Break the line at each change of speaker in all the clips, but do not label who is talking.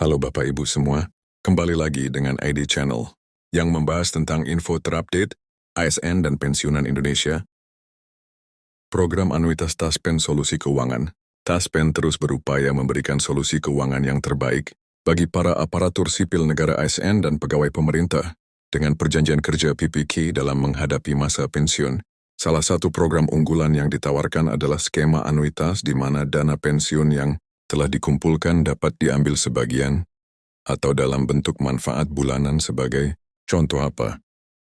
Halo Bapak Ibu semua, kembali lagi dengan ID Channel yang membahas tentang info terupdate ASN dan pensiunan Indonesia. Program Anuitas Taspen Solusi Keuangan. Taspen terus berupaya memberikan solusi keuangan yang terbaik bagi para aparatur sipil negara ASN dan pegawai pemerintah dengan perjanjian kerja PPK dalam menghadapi masa pensiun. Salah satu program unggulan yang ditawarkan adalah skema anuitas di mana dana pensiun yang telah dikumpulkan dapat diambil sebagian atau dalam bentuk manfaat bulanan sebagai contoh apa?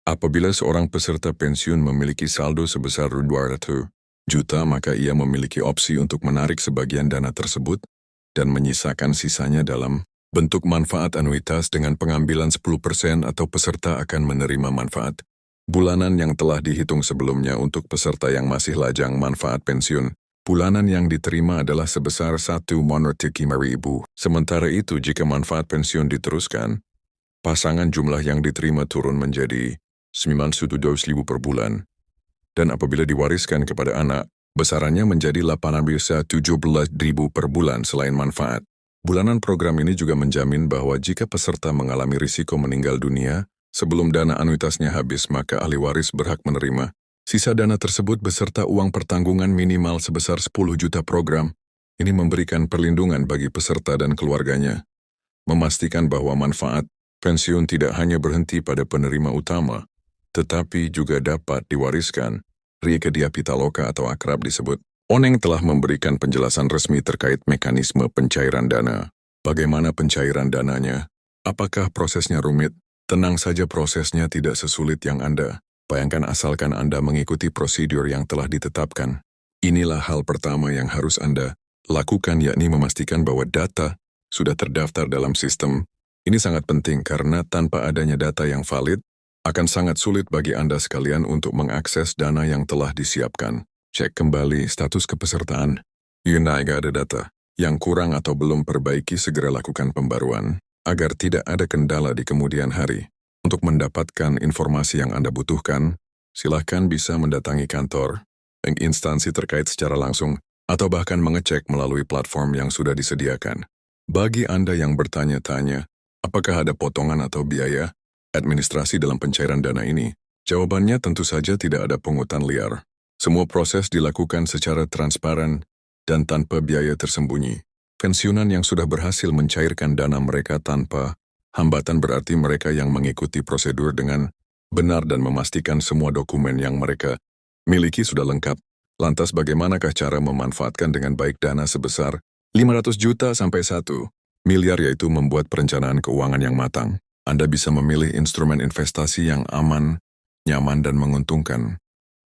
Apabila seorang peserta pensiun memiliki saldo sebesar 200 juta, maka ia memiliki opsi untuk menarik sebagian dana tersebut dan menyisakan sisanya dalam bentuk manfaat anuitas dengan pengambilan 10% atau peserta akan menerima manfaat bulanan yang telah dihitung sebelumnya. Untuk peserta yang masih lajang manfaat pensiun, bulanan yang diterima adalah sebesar 1,5 ribu. Sementara itu, jika manfaat pensiun diteruskan, pasangan jumlah yang diterima turun menjadi 900.000 per bulan. Dan apabila diwariskan kepada anak, besarannya menjadi 817.000 per bulan selain manfaat. Bulanan program ini juga menjamin bahwa jika peserta mengalami risiko meninggal dunia sebelum dana anuitasnya habis, maka ahli waris berhak menerima sisa dana tersebut beserta uang pertanggungan minimal sebesar 10 juta. Program ini memberikan perlindungan bagi peserta dan keluarganya, memastikan bahwa manfaat pensiun tidak hanya berhenti pada penerima utama, tetapi juga dapat diwariskan. Rieke Diah Pitaloka atau akrab disebut Oneng telah memberikan penjelasan resmi terkait mekanisme pencairan dana. Bagaimana pencairan dananya? Apakah prosesnya rumit? Tenang saja, prosesnya tidak sesulit yang Anda bayangkan asalkan Anda mengikuti prosedur yang telah ditetapkan. Inilah hal pertama yang harus Anda lakukan, yakni memastikan bahwa data sudah terdaftar dalam sistem. Ini sangat penting karena tanpa adanya data yang valid, akan sangat sulit bagi Anda sekalian untuk mengakses dana yang telah disiapkan. Cek kembali status kepesertaan. Jika ada data yang kurang atau belum perbaiki, segera lakukan pembaruan agar tidak ada kendala di kemudian hari. Untuk mendapatkan informasi yang Anda butuhkan, silakan bisa mendatangi kantor, instansi terkait secara langsung, atau bahkan mengecek melalui platform yang sudah disediakan. Bagi Anda yang bertanya-tanya, apakah ada potongan atau biaya administrasi dalam pencairan dana ini? Jawabannya tentu saja tidak ada pungutan liar. Semua proses dilakukan secara transparan dan tanpa biaya tersembunyi. Pensiunan yang sudah berhasil mencairkan dana mereka tanpa hambatan berarti mereka yang mengikuti prosedur dengan benar dan memastikan semua dokumen yang mereka miliki sudah lengkap. Lantas bagaimanakah cara memanfaatkan dengan baik dana sebesar 500 juta sampai 1 miliar, yaitu membuat perencanaan keuangan yang matang. Anda bisa memilih instrumen investasi yang aman, nyaman, dan menguntungkan.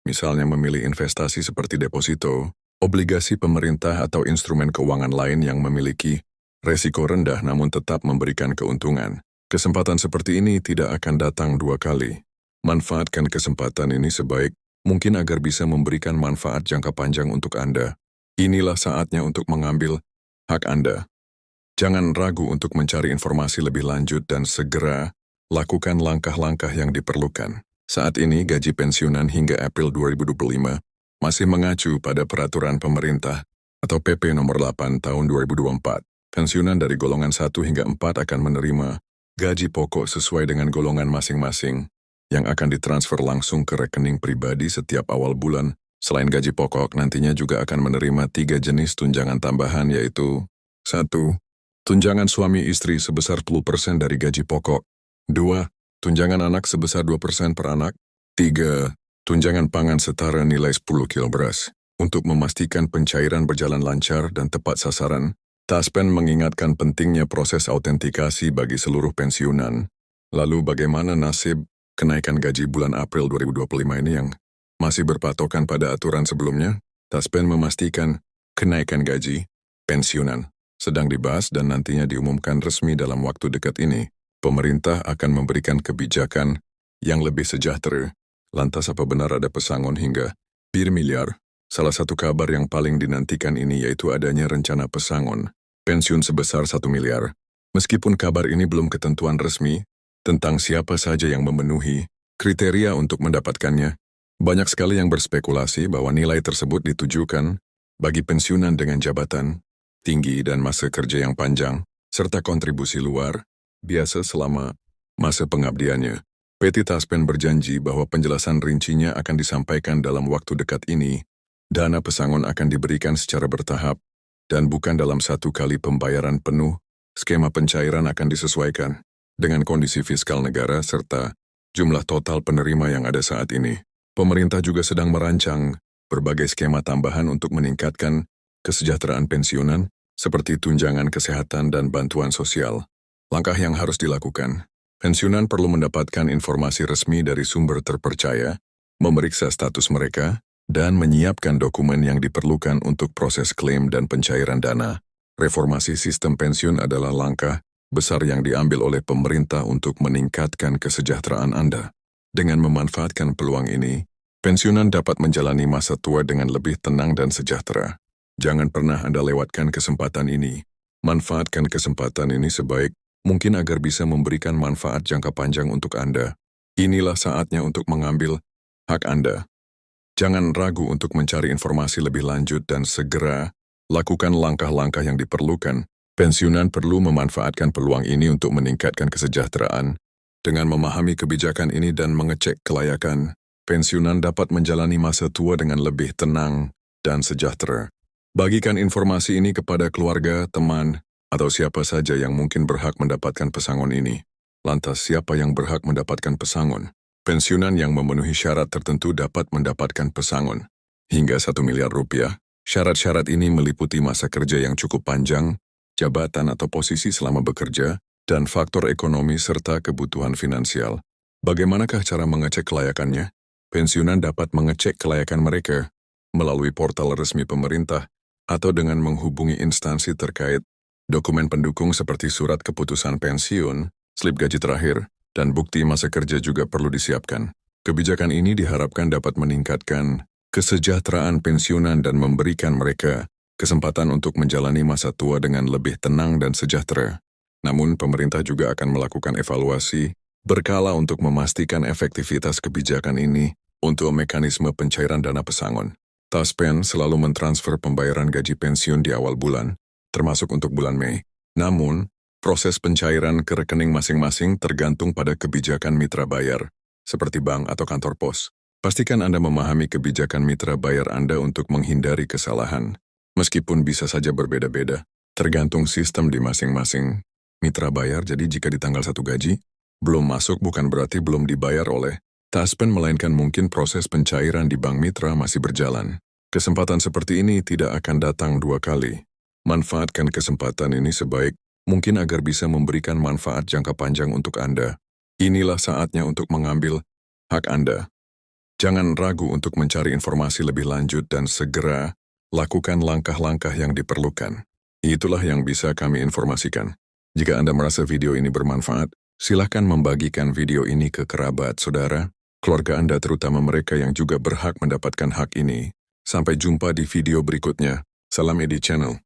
Misalnya memilih investasi seperti deposito, obligasi pemerintah, atau instrumen keuangan lain yang memiliki resiko rendah namun tetap memberikan keuntungan. Kesempatan seperti ini tidak akan datang dua kali. Manfaatkan kesempatan ini sebaik mungkin agar bisa memberikan manfaat jangka panjang untuk Anda. Inilah saatnya untuk mengambil hak Anda. Jangan ragu untuk mencari informasi lebih lanjut dan segera lakukan langkah-langkah yang diperlukan. Saat ini gaji pensiunan hingga April 2025 masih mengacu pada peraturan pemerintah atau PP nomor 8 tahun 2024. Pensiunan dari golongan 1 hingga 4 akan menerima gaji pokok sesuai dengan golongan masing-masing yang akan ditransfer langsung ke rekening pribadi setiap awal bulan. Selain gaji pokok, nantinya juga akan menerima 3 jenis tunjangan tambahan, yaitu 1. Tunjangan suami istri sebesar 10% dari gaji pokok. 2. Tunjangan anak sebesar 2% per anak. 3. Tunjangan pangan setara nilai 10 kilo beras. Untuk memastikan pencairan berjalan lancar dan tepat sasaran, Taspen mengingatkan pentingnya proses autentikasi bagi seluruh pensiunan. Lalu bagaimana nasib kenaikan gaji bulan April 2025 ini yang masih berpatokan pada aturan sebelumnya? Taspen memastikan kenaikan gaji pensiunan sedang dibahas dan nantinya diumumkan resmi dalam waktu dekat ini. Pemerintah akan memberikan kebijakan yang lebih sejahtera. Lantas apa benar ada pesangon hingga miliar? Salah satu kabar yang paling dinantikan ini yaitu adanya rencana pesangon pensiun sebesar 1 miliar. Meskipun kabar ini belum ketentuan resmi tentang siapa saja yang memenuhi kriteria untuk mendapatkannya, banyak sekali yang berspekulasi bahwa nilai tersebut ditujukan bagi pensiunan dengan jabatan tinggi dan masa kerja yang panjang. serta kontribusi luar biasa selama masa pengabdiannya. PT Taspen berjanji bahwa penjelasan rincinya akan disampaikan dalam waktu dekat ini. Dana pesangon akan diberikan secara bertahap dan bukan dalam satu kali pembayaran penuh. Skema pencairan akan disesuaikan dengan kondisi fiskal negara serta jumlah total penerima yang ada saat ini. Pemerintah juga sedang merancang berbagai skema tambahan untuk meningkatkan kesejahteraan pensiunan seperti tunjangan kesehatan dan bantuan sosial. Langkah yang harus dilakukan. Pensiunan perlu mendapatkan informasi resmi dari sumber terpercaya, memeriksa status mereka, dan menyiapkan dokumen yang diperlukan untuk proses klaim dan pencairan dana. Reformasi sistem pensiun adalah langkah besar yang diambil oleh pemerintah untuk meningkatkan kesejahteraan Anda. Dengan memanfaatkan peluang ini, pensiunan dapat menjalani masa tua dengan lebih tenang dan sejahtera. Jangan pernah Anda lewatkan kesempatan ini. Manfaatkan kesempatan ini sebaik mungkin agar bisa memberikan manfaat jangka panjang untuk Anda. Inilah saatnya untuk mengambil hak Anda. Jangan ragu untuk mencari informasi lebih lanjut dan segera lakukan langkah-langkah yang diperlukan. Pensiunan perlu memanfaatkan peluang ini untuk meningkatkan kesejahteraan. Dengan memahami kebijakan ini dan mengecek kelayakan, pensiunan dapat menjalani masa tua dengan lebih tenang dan sejahtera. Bagikan informasi ini kepada keluarga, teman, atau siapa saja yang mungkin berhak mendapatkan pesangon ini. Lantas siapa yang berhak mendapatkan pesangon? Pensiunan yang memenuhi syarat tertentu dapat mendapatkan pesangon. Hingga 1 miliar rupiah. Syarat-syarat ini meliputi masa kerja yang cukup panjang, jabatan atau posisi selama bekerja, dan faktor ekonomi serta kebutuhan finansial. Bagaimanakah cara mengecek kelayakannya? Pensiunan dapat mengecek kelayakan mereka melalui portal resmi pemerintah atau dengan menghubungi instansi terkait. Dokumen pendukung seperti surat keputusan pensiun, slip gaji terakhir, dan bukti masa kerja juga perlu disiapkan. Kebijakan ini diharapkan dapat meningkatkan kesejahteraan pensiunan dan memberikan mereka kesempatan untuk menjalani masa tua dengan lebih tenang dan sejahtera. Namun, pemerintah juga akan melakukan evaluasi berkala untuk memastikan efektivitas kebijakan ini untuk mekanisme pencairan dana pesangon. Taspen selalu mentransfer pembayaran gaji pensiun di awal bulan, termasuk untuk bulan Mei. Namun, proses pencairan ke rekening masing-masing tergantung pada kebijakan mitra bayar, seperti bank atau kantor pos. Pastikan Anda memahami kebijakan mitra bayar Anda untuk menghindari kesalahan. Meskipun bisa saja berbeda-beda, tergantung sistem di masing-masing mitra bayar. Jadi jika di tanggal 1 gaji, belum masuk bukan berarti belum dibayar oleh Taspen, melainkan mungkin proses pencairan di bank mitra masih berjalan. Kesempatan seperti ini tidak akan datang 2 kali. Manfaatkan kesempatan ini sebaik mungkin agar bisa memberikan manfaat jangka panjang untuk Anda. Inilah saatnya untuk mengambil hak Anda. Jangan ragu untuk mencari informasi lebih lanjut dan segera lakukan langkah-langkah yang diperlukan. Itulah yang bisa kami informasikan. Jika Anda merasa video ini bermanfaat, silakan membagikan video ini ke kerabat, saudara, keluarga Anda, terutama mereka yang juga berhak mendapatkan hak ini. Sampai jumpa di video berikutnya. Salam Edi Channel.